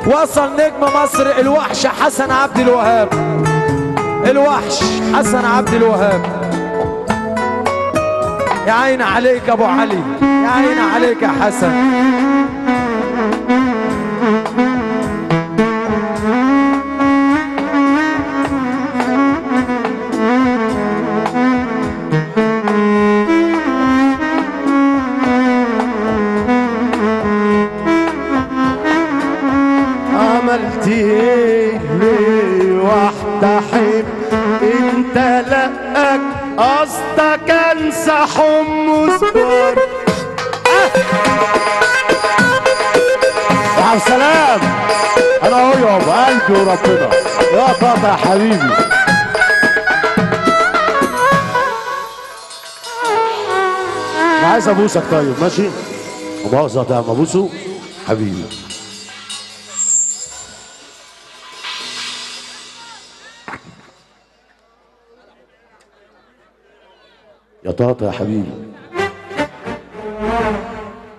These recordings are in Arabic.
وصل نجم مصر الوحش حسن عبد الوهاب. الوحش حسن عبد الوهاب. يا عين عليك ابو علي، يا عين عليك يا حسن. عملت ايه ليه واحتحم انت لقاك قصدك انسى حمص بار. يا سلام انا اهو يابا قلبي وربنا يا طاطا يا حبيبي. انا عايز ابوسك طيب ماشي؟ مؤاخذة يا ابوسه حبيبي. يا طاطا يا حبيبي.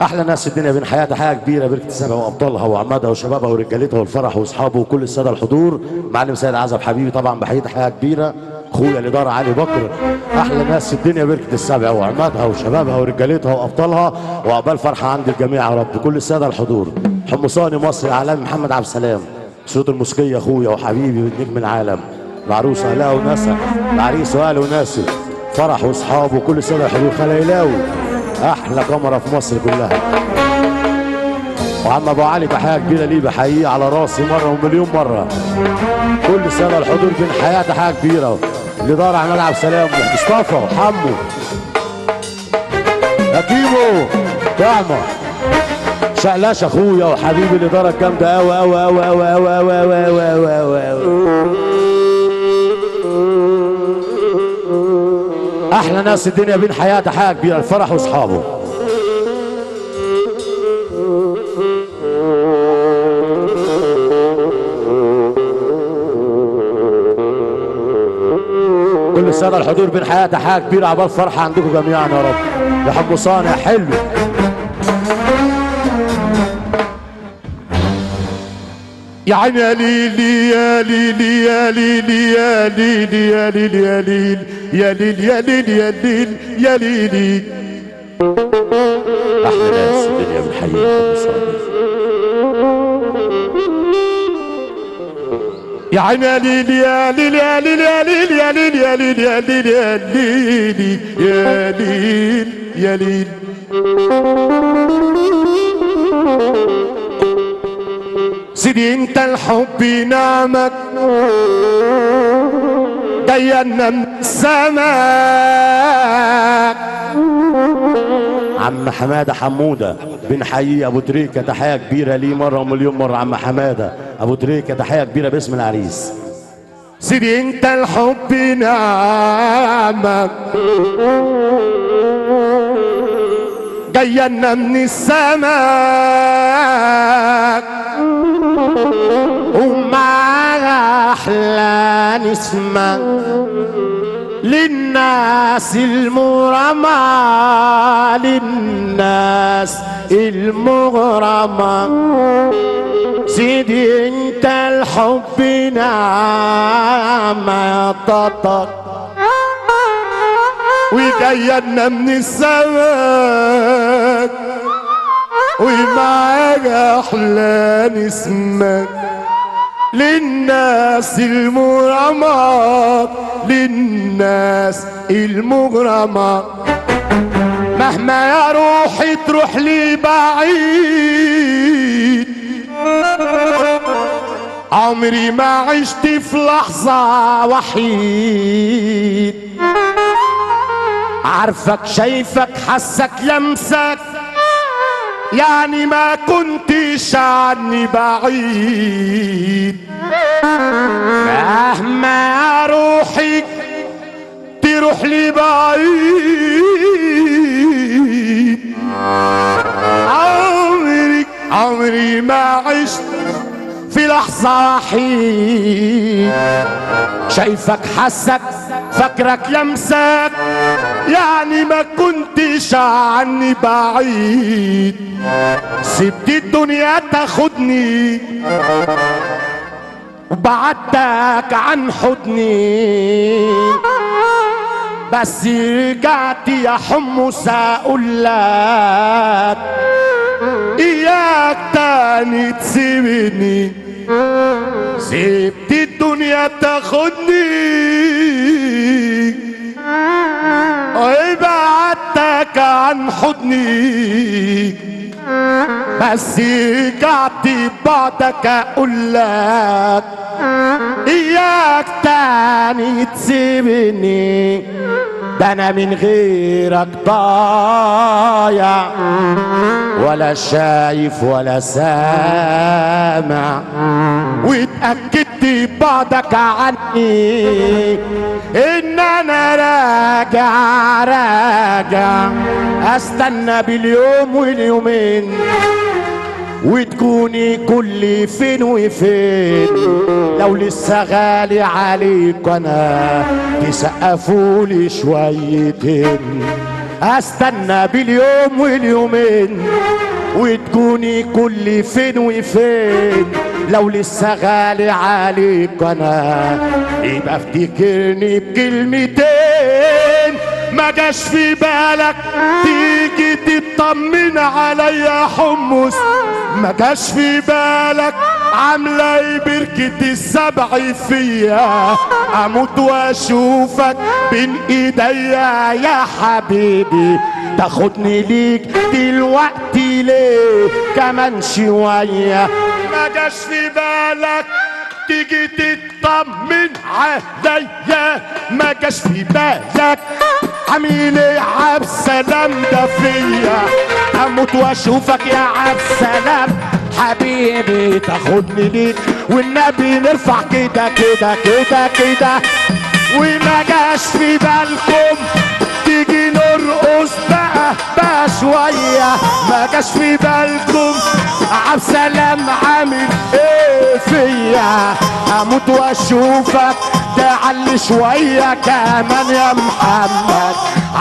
احلى ناس الدنيا بين حياتها حاجه كبيره، بركه السبع وابطالها وعمادها وشبابها ورجالتها والفرح واصحابه وكل الساده الحضور. معلم سيد عزب حبيبي طبعا بحييته حياه كبيره. اخويا الاداره علي بكر. احلى ناس الدنيا بركه السبع وعمادها وشبابها ورجالتها وابطالها وعقبال فرحه عند الجميع يا رب. كل الساده الحضور. حمصاني مصر اعلامي محمد عبد السلام. صوت الموسيقيه اخويا وحبيبي ونجم العالم. العروسه اهلها وناسها، العريس واهله وناسه، فرح واصحابه وكل الساده الحضور. خليلاوي احلى كاميرا في مصر كلها. وعم ابو علي تحيه كبيره ليه بحييه على راسي مره ومليون مره. كل الساده الحضور بين حياتي حاجه كبيره. الاداره عماد عبد السلام ومصطفى وحمو يا كيمو طعمه شقلاش اخويا وحبيبي. الاداره الجامده قوي قوي قوي قوي قوي قوي قوي قوي قوي. احلى ناس الدنيا بين حياتها حاجه كبيره. الفرح واصحابه. كل الساده الحضور بين حياتها حاجه كبيره. عبال فرحه عندكم جميعا يا رب. يا حمصان يا حلو. يا عيني يا ليلي يا ليلي يا ليلي يا ليلي يا ليلي يا ليلي يا ليلي يا ليلي يا ليلي يا ليلي. احلى ناس الدنيا بنحييكم بصراحه. يا عيني يا ليلي يا ليلي يا ليلي يا ليلي يا ليلي يا ليلي يا ليلي يا ليلي يا ليلي يا ليلي. سيدي انت الحب نعمك جاينا من السماء. عم حماده حموده بنحييه ابو تريكه تحيه كبيره ليه مره ومليون مره. عم حماده ابو تريكه تحيه كبيره باسم العريس. سيدي انت الحب نعمك جاينا من السماء ومعها احلى نسمة للناس المغرمة. للناس المغرمة. سيدي انت الحب نعمة يا طاطا وجاينا من السماء ومعاك احلى نسمة للناس المغرمة. للناس المغرمة. مهما يا روحي تروح لي بعيد عمري ما عشت في لحظة وحيد. عارفك شايفك حسك لمسك يعني ما كنتش عني بعيد. مهما يا روحي تروح لي بعيد عمري ما عشت في لحظة وحيد. شايفك حسك فكرك لمسك يعني ما كنتش عني بعيد، سبت الدنيا تاخدني وبعدتك عن حضني، بس رجعت يا حمص اقولك اياك تاني تسيبني، سبت الدنيا تاخدني وبعدتك عن حضني، بس رجعت بعدك اقولك اياك تاني تسيبني، ده انا من غيرك ضايع ولا شايف ولا سامع، واتأكدت بعدك عني ان انا راجع استنى باليوم واليومين، وتكوني كل فين وفين، لو لسه غالي عليك انا تسقفولي شويتين، استنى باليوم واليومين، وتكوني كل فين وفين، لو لسه غالي عليك انا يبقى افتكرني بكلمتين، ما جاش في بالك تيجي تطمن عليا حمص، ما جاش في بالك عامله ايه بركة السبع فيا، اموت واشوفك بين ايديا يا حبيبي، تاخدني ليك دلوقتي ليه كمان شوية، ما جاش في بالك تيجي تطمن عليا، ما جاش في بالك عامل ايه عبد السلام ده فيا، اموت واشوفك يا عبد السلام حبيبي، تاخدني ليك والنبي نرفع كده كده كده كده، وما جاش في بالكم تيجي نرقص بقى شوية، ما جاش في بالكم عبد السلام عامل ايه فيا، اموت واشوفك تعلي شوية كمان يا محمد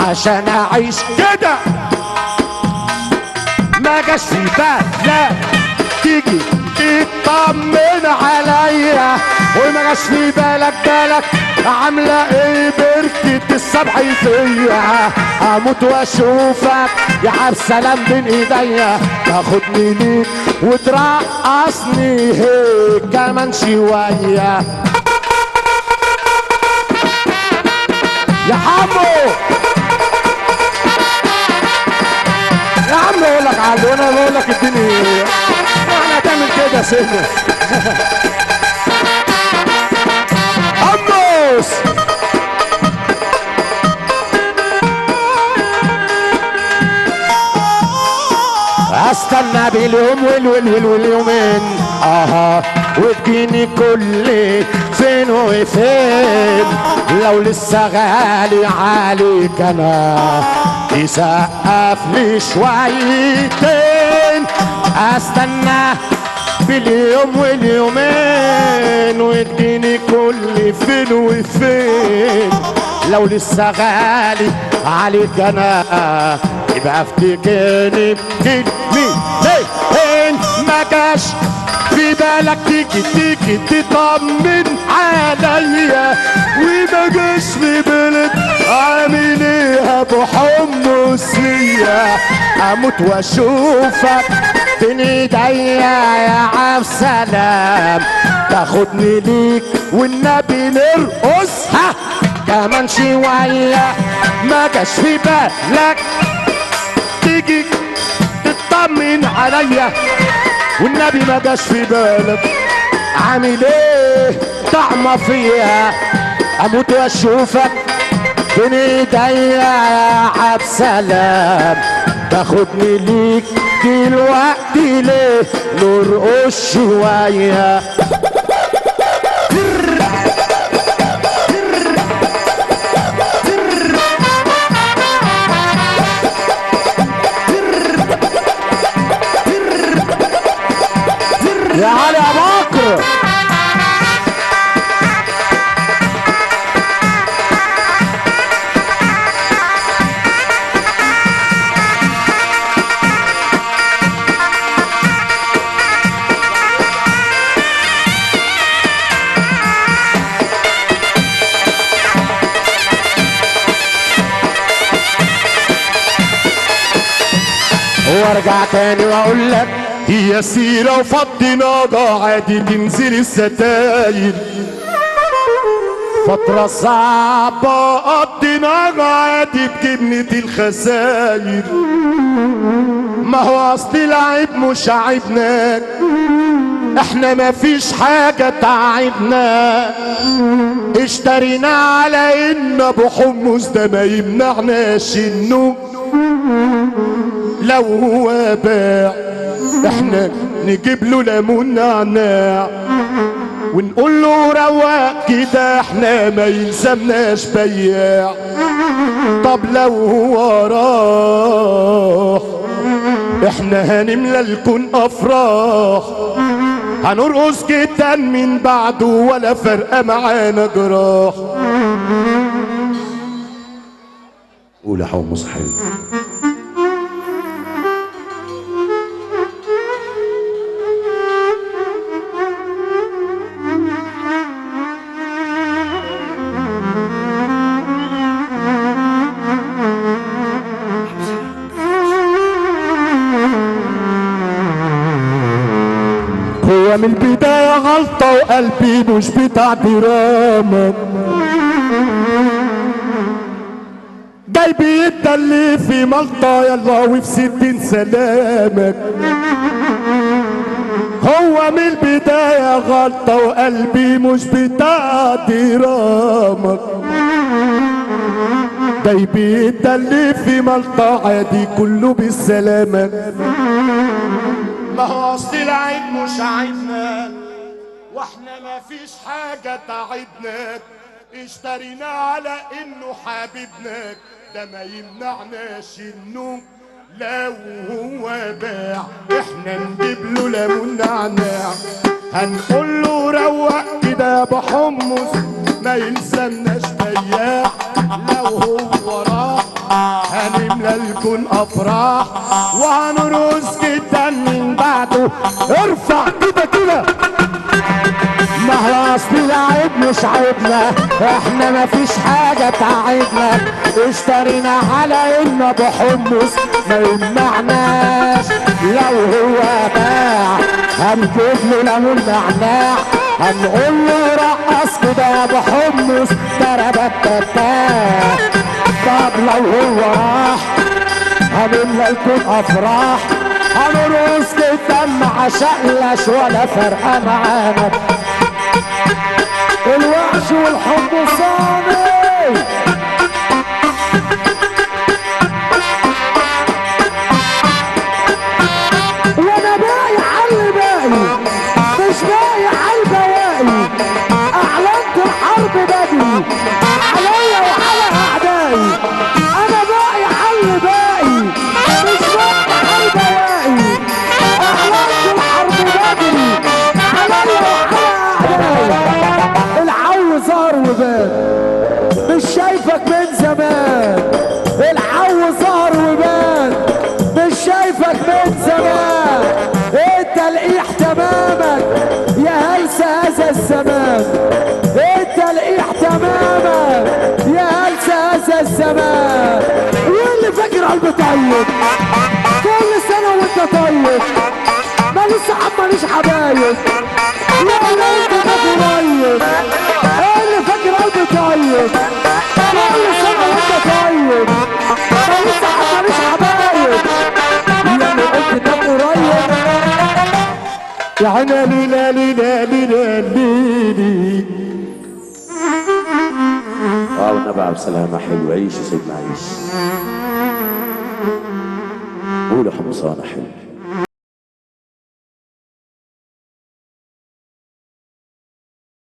عشان اعيش كده، ما جاش في بالك تيجي تطمن عليا، وما جاش في بالك عامله ايه بركة السبع فيا، اموت واشوفك يا عبد السلام بين ايديا، تاخدني ليك وترقصني هيك كمان شويه يا حمو، يا عم اقول لك عدو، انا بقول لك اديني، احنا هتعمل كده سنة حمص استنى باليوم واليومين وتجيني كل فين وفين، لو لسه غالي عليك انا تسقف لي شويتين، استنى باليوم واليومين، وتجيني كل فين وفين، لو لسه غالي عليك انا يبقى افتكرني بكلمتين، ما جاش في بالك تيجي تطمن عليا، وما جاش في بالك عامل ايه ابو حمص فيا، اموت واشوفك بين ايديا يا عبد السلام، تاخدني ليك والنبي نرقصها كمان شويه، ما جاش في بالك تيجي تطمن عليا، والنبي ما جاش في بالك عامل ايه طعمه فيها، اموت واشوفك بين ايديا يا عبد السلام، تاخدني ليك دلوقتي ليه نرقص شويه يا علي يا بكر. وارجع تاني واقول لك هي سيرة وفضيناها عادي تنزل الستاير، فترة صعبة قضيناها عادي بجبنة الخساير. ما هو اصل العيب مش عيبناك، احنا ما فيش حاجة تعبنا، اشترينا على ان ابو حمص ده ما يمنعناش انه لو هو باع احنا نجيب له ليمون نعناع ونقول له رواق كده، احنا ما يلزمناش بياع. طب لو هو راح احنا هنملى الكون افراح، هنرقص جدا من بعده ولا فرقه معانا جراح. قول يا حمص حلو. هو من البداية غلطة وقلبي مش بتاع دراما، جاي بيتدلي في ملطة يلا وفي 60 سلامك. هو من البداية غلطة وقلبي مش بتاع دراما، جاي بيتدلي في ملطة عادي كله بالسلامة. ما هو اصل العيب مش عيبنا، واحنا ما فيش حاجة تعبناك، اشترينا على انه حبيبناك، ده ما يمنعناش انه لو هو باع احنا نجيب له ليمون نعناع، هنقول له روق كده يا ابو حمص ما يلزمناش بياع. لو هو راح هنملى الكون افراح وهنرقص جدا من بعده. ارفع كده كده. ما هو اصل العيب مش عيبنا، احنا ما فيش حاجة تعبنا، اشترينا على ان ابو حمص ما يمنعناش. لو هو باع هنجيب له ليمون نعناع، هنقول له رقص كده يا ابو حمص تربتتا. طب لو هو راح هنملى الكون افراح، هنرقص جدا مع شقلش ولا فرقه معانا. الوحش والحمصاني وانا باقي على باقي مش باقي على البواقي. اعلنت الحرب بدري عليا وعلى اعدائي، انا باقي على باقي مش باقي على البواقي. اعلنت الحرب بدري عليا وعلى اعدائي. العو ظهر وبان مش شايفك من زمان، العو ظهر وبان مش شايفك من زمان. انت لقيح تمامك يا هلسة هذا الزمان، انت لقيح تمامك يا هلسة هذا الزمان. واللي فاكر قلبي طيب كل سنة وانت طيب، ماليش صحاب ماليش حبايب، لا انت فاكر قريب. اللي فاكر قلبي طيب كل سنة وانت طيب، ماليش صحاب ماليش حبايب، يعني قلت ده قريب. يا عيني ليلى ليلى ليلى ليلى. والنبي عبد السلامة حلو. عيش يا سيدنا عيش. قول يا حمصانة حلو.